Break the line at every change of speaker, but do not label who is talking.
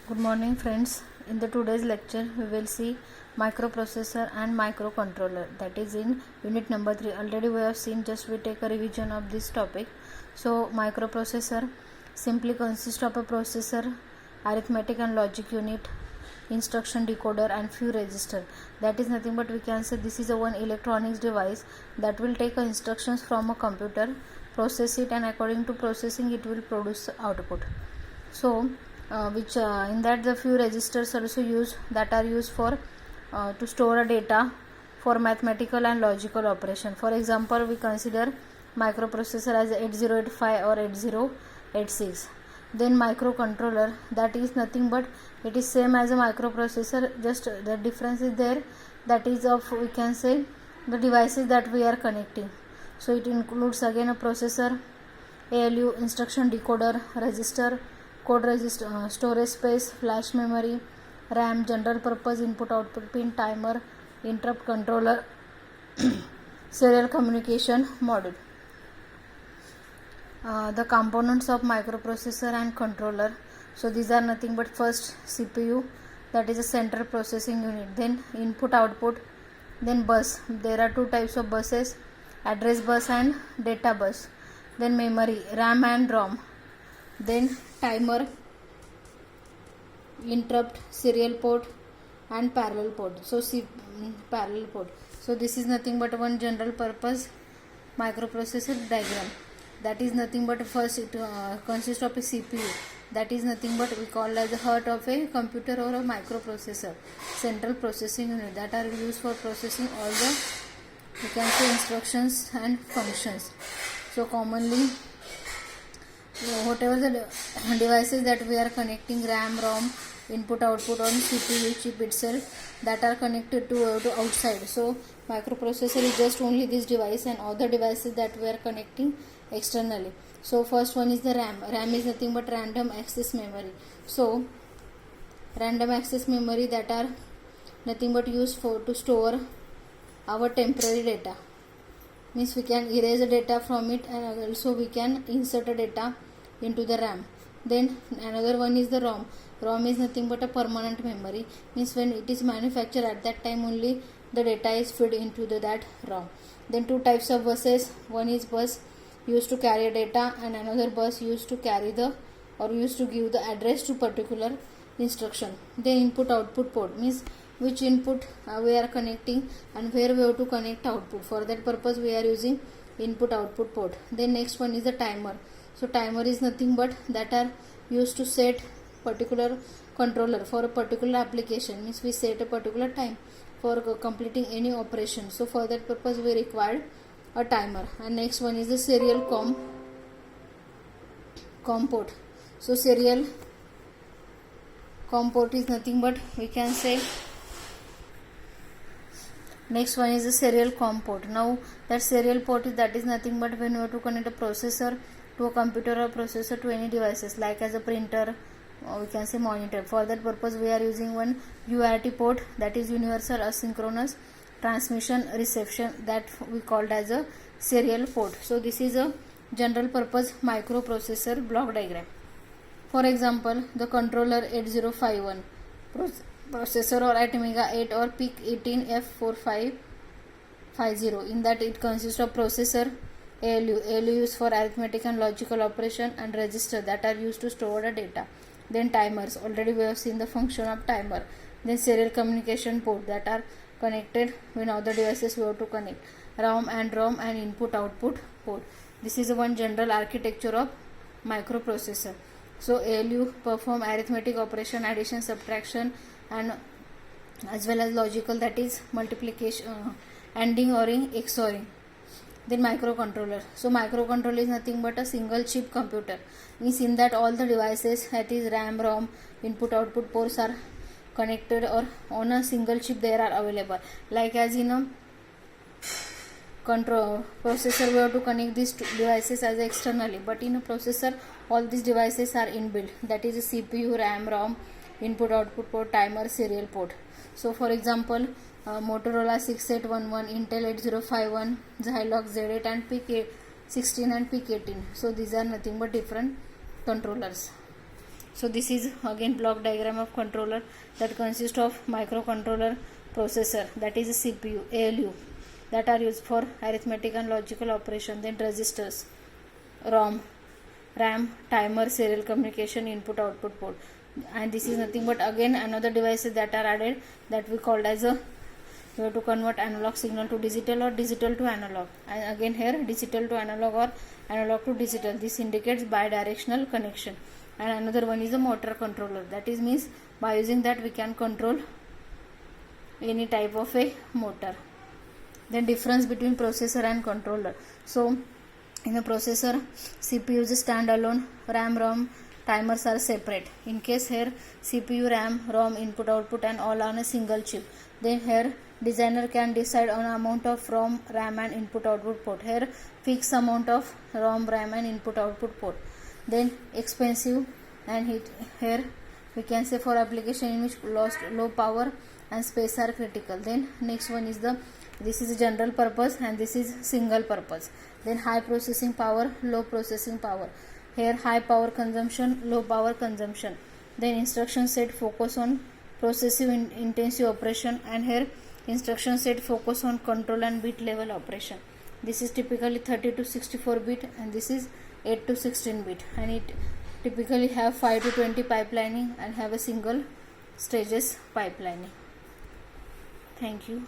Good morning friends. In the today's lecture we will see microprocessor and microcontroller, that is in unit number 3. Already we have seen, just we take a revision of this topic. So microprocessor simply consists of a processor, arithmetic and logic unit, instruction decoder and few register. That is nothing but we can say this is a one electronics device that will take instructions from a computer, process it, and according to processing it will produce output. So which in that the few registers also used, that are used for to store a data for mathematical and logical operation. For example, we consider microprocessor as 8085 or 8086. Then microcontroller, that is nothing but it is same as a microprocessor, just the difference is there, that is of we can say the devices that we are connecting. So it includes again a processor, ALU, instruction decoder, register, code register, storage space, flash memory, RAM, general purpose input output pin, timer, interrupt controller, serial communication module. The components of microprocessor and controller. So these are nothing but first CPU, that is a central processing unit, then input output, then bus. There are two types of buses, address bus and data bus. Then memory, RAM and ROM, then timer, interrupt, serial port and parallel port. So parallel port. So this is nothing but one general purpose microprocessor diagram. That is nothing but first it consists of a CPU, that is nothing but we call as the heart of a computer or a microprocessor, central processing unit, that are used for processing all the we can say instructions and functions. So commonly whatever the devices that we are connecting, RAM, ROM, input output on CPU chip itself, that are connected to outside. So microprocessor is just only this device and other devices that we are connecting externally. So first one is the RAM. RAM is nothing but random access memory. So random access memory, that are nothing but used for to store our temporary data, means we can erase the data from it and also we can insert a data into the RAM. Then another one is the ROM. ROM is nothing but a permanent memory, means when it is manufactured at that time only the data is fed into that ROM. Then two types of buses, one is bus used to carry data and another bus used to carry the or used to give the address to particular instruction. Then input output port, means which input we are connecting and where we have to connect output. For that purpose we are using input output port. Then next one is the timer. So timer is nothing but that are used to set particular controller for a particular application, means we set a particular time for completing any operation. So for that purpose we require a timer. And next one is the serial COM port. So serial COM port is nothing but we can say next one is the serial COM port. Now that serial port is, that is nothing but when you have to connect a processor to a computer or processor to any devices like as a printer or we can say monitor. For that purpose we are using one UART port, that is universal asynchronous transmission reception, that we called as a serial port. So this is a general purpose microprocessor block diagram. For example, the controller 8051 processor or Atmega 8 or PIC 18F4550. In that it consists of processor, ALU used for arithmetic and logical operation, and register that are used to store the data. Then timers, already we have seen the function of timer. Then serial communication port, that are connected when other devices we have to connect. ROM and input output port. This is one general architecture of microprocessor. So ALU perform arithmetic operation, addition, subtraction, and as well as logical, that is multiplication, ANDing, ORing, XORing. Then microcontroller. So microcontroller is nothing but a single chip computer, means in that all the devices, that is RAM, ROM, input output ports are connected or on a single chip they are available. Like as in a control processor we have to connect these devices as externally, but in a processor all these devices are inbuilt, that is a CPU, RAM, ROM, input output port, timer, serial port. So for example, Motorola 6811, Intel 8051, Zilog Z8 and PIC 16 and PIC 18. So these are nothing but different controllers. So this is again block diagram of controller that consists of microcontroller, processor, that is a CPU, ALU, that are used for arithmetic and logical operation. Then registers, ROM, RAM, timer, serial communication, input output port. And this is nothing but again another devices that are added, that we called as a, you have to convert analog signal to digital or digital to analog. And again here digital to analog or analog to digital. This indicates bidirectional connection. And another one is a motor controller. That is means by using that we can control any type of a motor. Then difference between processor and controller. So in a processor, CPU is standalone, RAM, ROM, timers are separate. In case here CPU, RAM, ROM, input, output and all on a single chip. Then here designer can decide on amount of ROM, RAM and input output port. Here fixed amount of ROM, RAM and input output port. Then expensive, and here we can say for application in which low power and space are critical. Then next one is this is general purpose and this is single purpose. Then high processing power, low processing power. Here high power consumption, low power consumption. Then instruction set focus on processive intensive operation, and here instruction set focus on control and bit level operation. This is typically 30 to 64 bit and this is 8 to 16 bit, and it typically have 5 to 20 pipelining and have a single stages pipelining. Thank you.